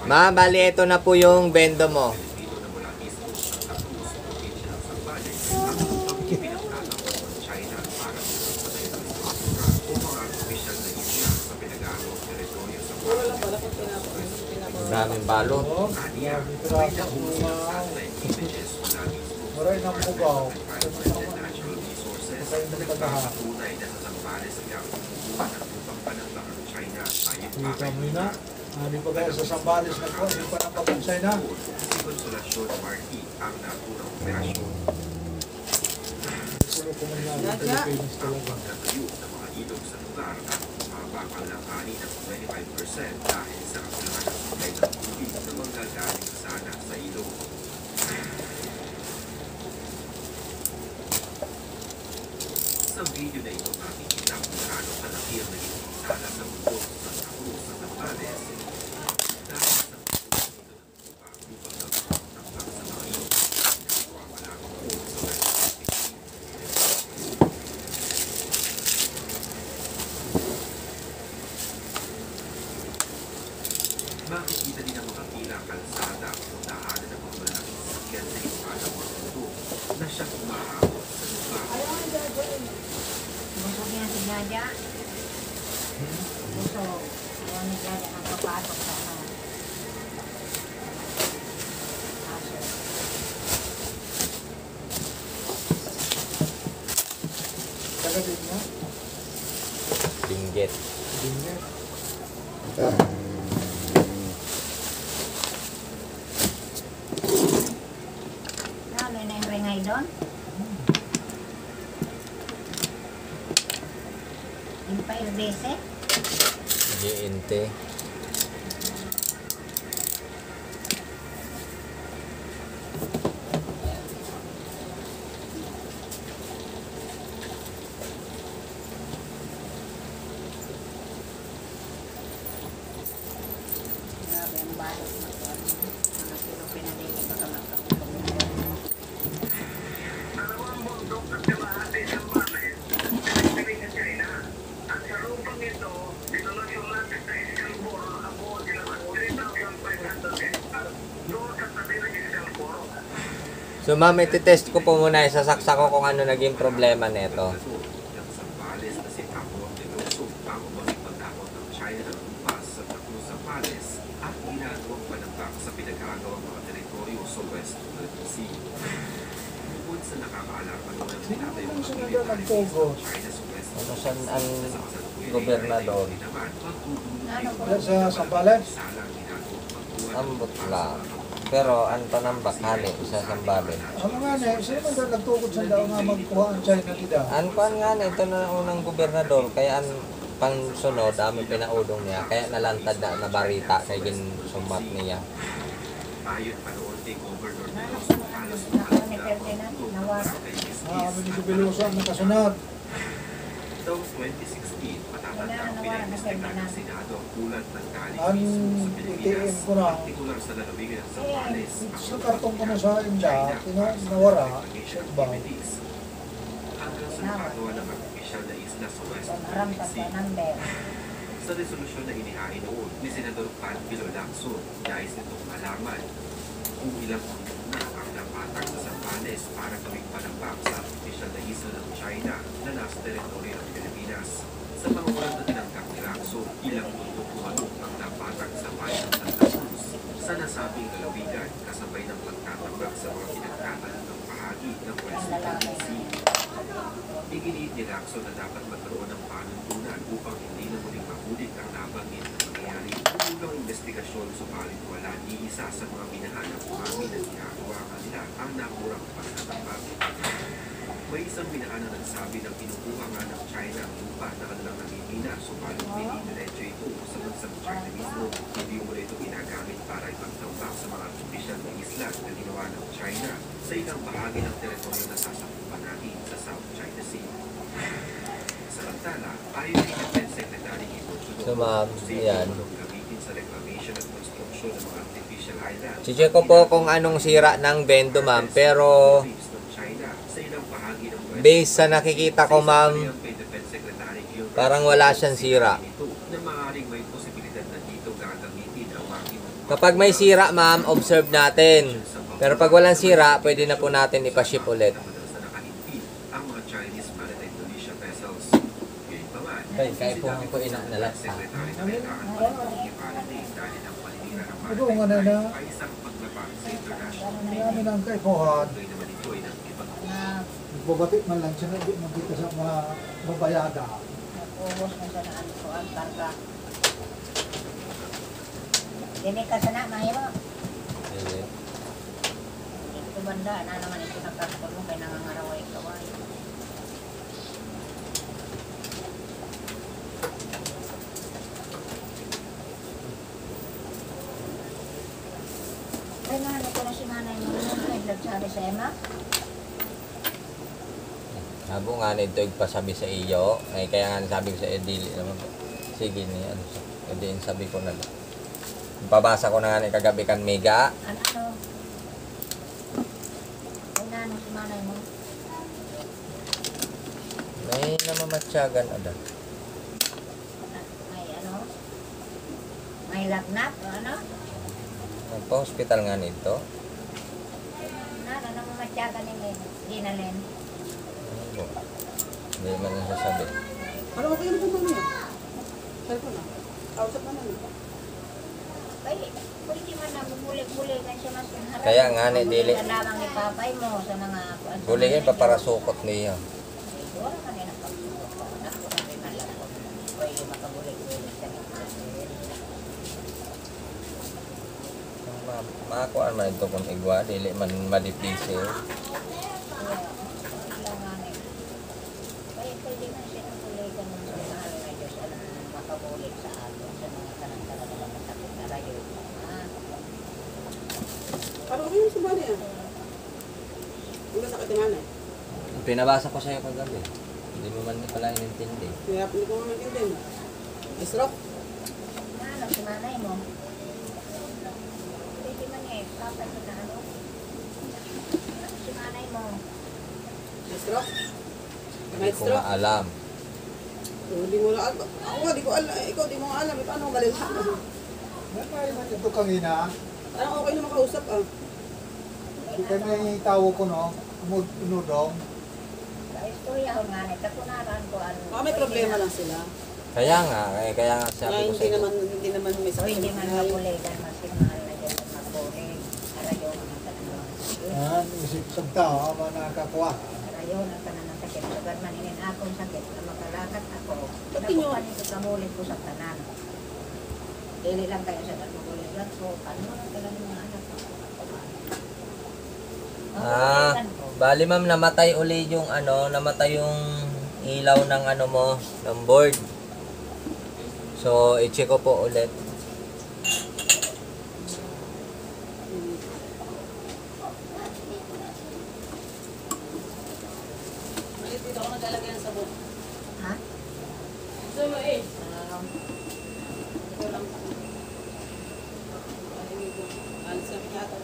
Ma, bali ito na po yung bendo mo. Daming balot. Maray ng bugaw. Kita mo na. Hindi pa kaya sa Sambales na po. Hindi pa napapansay na. Gusto ko muna ng Pilipinas talaga. Pangkalangani ng 25% dahil sa kakulangan ng supply ng tubig na manggagaling sana sa ilog. Sa video na ito makikita kung gaano kalaki ang naging pinsala sa mundo ng Cruz sa Zambales dahil sa upang nagpapaktak sa mga ilog na wala ko sa West Pacific. Makikita din ang mga pilang kalsada kung daanan ng mga malaking sasakyan sa ibabaw ng mundo na siyang umaabot sa lugar. Gusto niya si Jaja. Gusto. Ayaw ni Jaja ang papasok sa aso. Taga din na. Binggit. Binggit. Ano na yung ringay doon? Empire Base? Giinte. Grabe ang balot na ito. Mga Pilipina din ito sa mga Dalawang bundok at kalahati ng Sambales, pinagpili ng China. At sa lupang ito, dinulog yung lapis na Escalboro ang buong nilaman 3,500 hectare. Doon sa tabi ng Escalboro. So ma'am, ititest ko po muna. Isasaksak ko kung ano naging problema nito. Ng Zambales na si Paco Deloso bago magpagdakot ng China ng lumpas sa Cruz Zambales at ginagawang panambak sa pinag-aagawang mga teritoryo sa West Philippine Sea. Bukod sa nakakaalarma naman ang tinatayong mga military base ng China sa West Ano saan ang gobernador? Yan sa Sambales. Ambot lang. Pero ang panambak hali sa Sambales. Ano nga na, sino man doon nagtukod sa daw nga magkuha ang China nila? Ang pan nga na, ito na ang unang gobernador. Kaya ang pangsunod, dami pinaudong niya. Kaya nalantad na nabarita kay ginsumat niya. Ayon pa noon kay Governor Ano Deloso, kung halos ako ni Ferdinand nawara. Kami ni Subiluso ang nakasunod. Taong 2016, matatanda ang pinag-investigahan ng Senado ang ulat ng galing Ang mismo sa Pilipinas, ITM ko na. partikular sa lalawigan ng Zambales, Sa kartong ko na sa India, nawara sa ibaw. hanggang sa nakagawa ng artificial na isla sa West Kung Philippine rampas sa Sea. number. Sa resolusyon na inihain noon ni Senador Panfilo Lacson, nais nitong malaman kung ilang bundok na ang napatag sa Zambales para gawing panambak sa artificial na isla ng China na nasa teritoryo ng Pilipinas. Sa mga ulat na tinanggap ni Lacson, ilang bundok umano ang napatag sa bayan ng Santa Cruz sa nasabing lalawigan kasabay ng pagtatambak sa mga pinagkakalat ng bahagi ng West Philippine Sea. Iginiit ni Lacson na dapat magkaroon ng panuntunan upang hindi na muling mahulit ang nabanggit na mangyayari. Unang investigasyon subalit wala ni isa sa mga binahanap umamin na ginagawa kanila ang nakurang pagtatambak. May isang binahan na nagsabi ng kinukuha nga ng China ang lupa na kanilang namimina subalit dinidiretso ito sa bansang China mismo. Hindi mo ito ginagamit para ipagtambak sa mga artificial na isla na ginawa ng China sa ilang bahagi ng teritoryo na sasakupan natin sa South China Sea. Samantala, ayon kay Defense Secretary Ito So ma'am, yan. gamitin sa reclamation at construction ng mga artificial islands. Si-check ko po kung anong sira ng bendo ma'am. Pero based sa nakikita ko ma'am, parang wala siyang sira. Na maaaring may posibilidad na dito gagamitin ang makina Kapag may sira, ma'am, observe natin. Pero pag walang sira, pwede na po natin ipaship ulit. madalas na nakalimpid ang mga Chinese Maritime Militia vessels. Gayunpaman, Kaya po ang kuina na lang. Secretary ng Pagkakaan Pag-iipalanin dahil ang paninira ng Ito nga na na. ay isang paglabag sa international Marami ng kaipuhan. Tuloy naman ito ay nag-ibang Na Nagbabati man lang siya na di magkita sa mga babayada. ubos na sa naan ko ang karga. Dini ka sana, mahimo. Sige. Ito banda, na naman ito nagkakot mo, kaya nangangaraway kaway. Ay nga, ano ko na si nanay mo, may nagsabi sa Emma. Habo nga nito pasabi sa iyo. Ay kaya nga sabi ko sa iyo, dili naman po. Sige ni ano sa. Hindi sabi ko na lang. Pabasa ko na nga ni kagabi kan mega. Ano? Ay nga, ano si nanay mo. May namamatsyagan ada. May ano? May lagnat, o ano? Nagpa-hospital nga nito. Ano naman matyagan ni Dinalyn? Ano po? Hindi man ang sasabi. Ano ba kayo naman niya? Cellphone na. Kausap na naman. Ay, pwede man na bulik-bulikan siya mas harap. Kaya nga, ni dili. Ang lamang ni papay mo sa mga... Buligin pa para sukot niya. Wala ka nila pagsuko. Naku, sabi man lang ko. Pwede makabulik-bulik sa mga. Makakuan man ito kung igwa. Dili man madipisi. Kaya pwede man siya ng bulikan ng sa mahal na Diyos ang makabulik sa atin sa mga kanang-kanang na masakit na rayo. Ano ba yung sumali ah? Ang sakit yung nanay. Pinabasa ko sa'yo kagabi. Hindi mo man pala inintindi. Kaya hindi ko naman din. Stroke. Ano si nanay mo? Pwede man eh, kapag na ano? Ano si nanay mo? Stroke. Hindi Night ko stroke. maalam. Hindi mo na alam. Ako nga, di ko alam. Ikaw, di mo alam. Paano ko malilhan? May man ito kangina. Parang okay na makausap ah. Ito may tawo ko no. Unudong. Sa istorya ko nga, nagkakunaran ko ano. Baka may problema lang sila. Kaya nga sabi ko Kaya sa'yo. hindi naman may So, sakit. hindi man mabuligan, mas mahal na Diyos ang magbulig. Arayo ang tanang. Yan, isip sa tao, ama nakakuha. Arayo ang tanang sakit. Sagar maningin akong sakit na makalakat ako. Ba't inyo? Nakuha nito kamulit ko sa tanan. Dili lang kayo sa mabulig lang. So, ano lang talaga mga anak ko. Bali ma'am, namatay uli yung namatay yung ilaw ng ng board. So, i-check ko po ulit. Dito ako naglalagay ng sabon. Ha? So, eh. Um, Ito lang. Alis kami yata.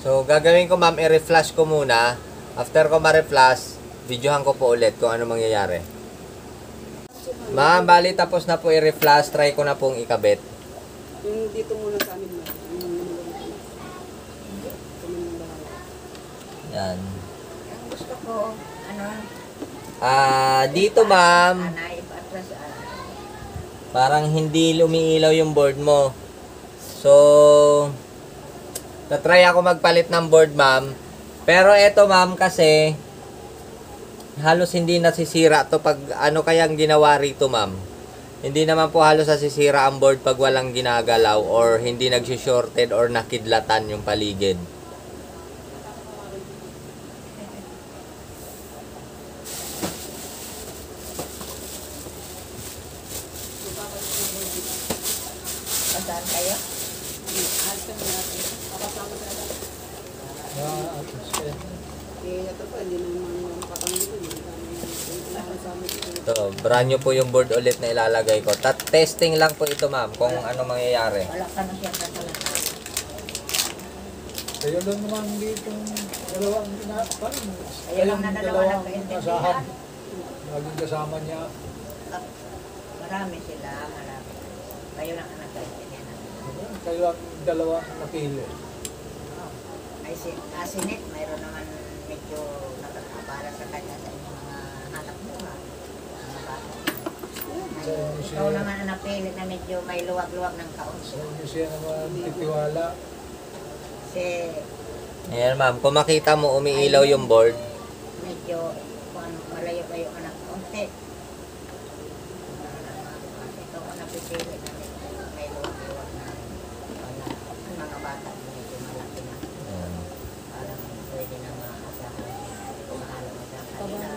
So, gagawin ko ma'am, i-reflash ko muna. After ko ma-reflash, videohan ko po ulit kung ano mangyayari. Ma'am, bali tapos na po i-reflash. Try ko na pong ikabit. Yung dito muna sa amin na. Yung ito muna bahala. Yan. ang gusto ko, ano, Dito ma'am, anay, patras, parang hindi lumiilaw yung board mo. So, tatry ako magpalit ng board ma'am. Pero eto ma'am kasi, halos hindi nasisira to pag ano kayang ginawa rito ma'am. Hindi naman po halos nasisira ang board pag walang ginagalaw or hindi nagsi-shorted or nakidlatan yung paligid. Pasaan kayo? Alis kami natin. Kapasama sa natin. At least, Eh, ito pa, hindi naman makapangito. Hindi naman sa amin. So, brand new po yung board ulit na ilalagay ko. Testing lang po ito ma'am kung ano mangyayari. Wala ka na siyang kasalatan. kayo lang naman dito dalawang parang Kayo lang na dalawa dalawang nagkaintindihan. asahan. Laging kasama niya. Marami sila, marami. Kayo lang ang nagkaintindihan. kayo ang dalawa ang napili. Ay, Sinet, mayroon naman medyo nakakabala sa kanya sa inyong mga anak mo, ha? Mga bata. Ay, ikaw naman ang napili na medyo may luwag-luwag ng kaunso. So, hindi siya naman titiwala. Kasi Ayan ma'am, kung makita mo umiilaw yung board, medyo kung ano, malayo-layo ka ng kaunti. Ikaw ang napipili na medyo may luwag-luwag na wala. Ang mga bata medyo malaki na. ayan. Parang pwede na maasahan. Mahalo mo sa kanila.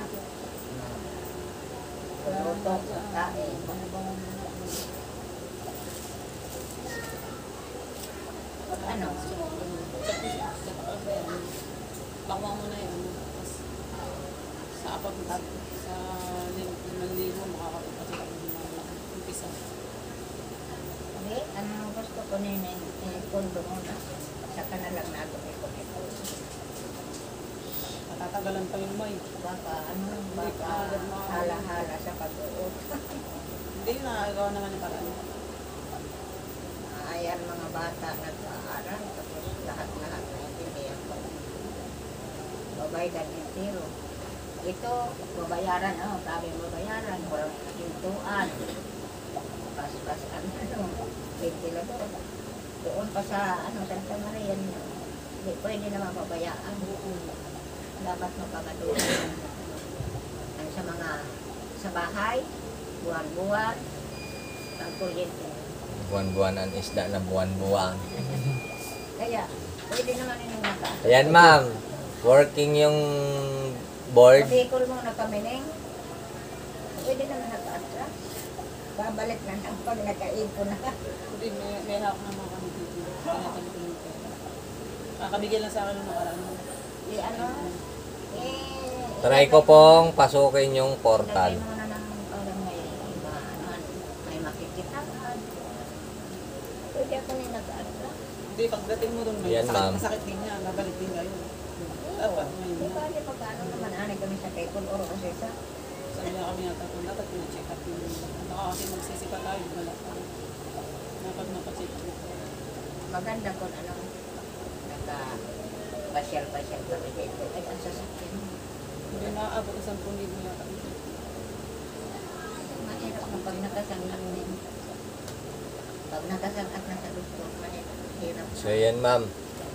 Luto, kain. Ano? Bawang mo na yun. Tapos, sa apat sa 5,000 makakapagpasok ako ng mga umpisa. Hindi, ang gusto ko nila kondo muna. Saka na lang natin ito. Matatagalan pa yung may. Baka hala-hala sa pag-uot. Hindi, nakagawa naman yung paraan. Ayan mga bata nag-aaral. Tapos lahat-lahat na intindihan ko. Babay dan intiro. Ito, babayaran. Sabi babayaran. Walang hintuan. Pas-pas ventilador. Doon pa sa Santa Maria niyo. Hindi pwede naman babayaan. Dapat mapagatulong ang sa bahay, buwan-buwan, ang kuryente. Buwan-buwan ang isda na buwan-buwan. Kaya, pwede naman yung naka. Ayan ma'am, working yung board. Bicol mo na kami neng, pwede naman naka-atras. Babalik na lang pag nakaipon na. Hindi, may hawak naman kami dito. Tinatanong ko yung pera. Kakabigyan lang sa akin ng nakaraan. Try ko pong pasukin yung portal. Lagay mo na ng parang may makikita. Pwede ako na naka-atras. Hindi, pagdating mo doon, Yan, ma'am. masakit din niya. Babalik din kayo. Dapat, Di ngayon. ba, di magkano naman anay kami sa Quezon Oro kasi sa Sabi niya kami yata kung dapat pina-check up yung baka kasi magsisipa tayo, wala pa. Dapat mapacheck up. maganda kung naka-pasyal-pasyal kami dito. Ay, ang sasakyan. Hindi maaabot sa 10,000 yata. Mahirap na pag nakasangak din. Pag nakasangak na sa gusto, mahirap. So yan ma'am.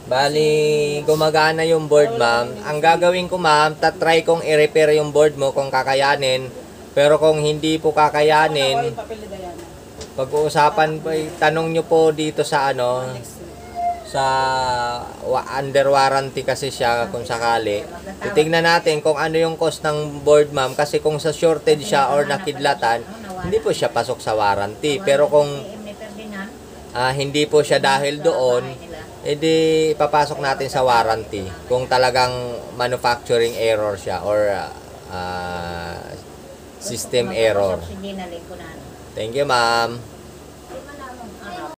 Bali, gumagana yung board ma'am. Ang gagawin ko ma'am, tatry kong i-repair yung board mo kung kakayanin. Pero kung hindi po Wala kakayanin, yung papel ni Diana. pag-uusapan po, tanong nyo po dito sa Next week. sa under warranty kasi siya kung sakali. Titingnan natin kung ano yung cost ng board ma'am kasi kung sa shortage siya or nakidlatan, hindi po siya pasok sa warranty. Pero kung hindi po siya dahil doon, edi ipapasok natin sa warranty kung talagang manufacturing error siya or system error. Thank you ma'am.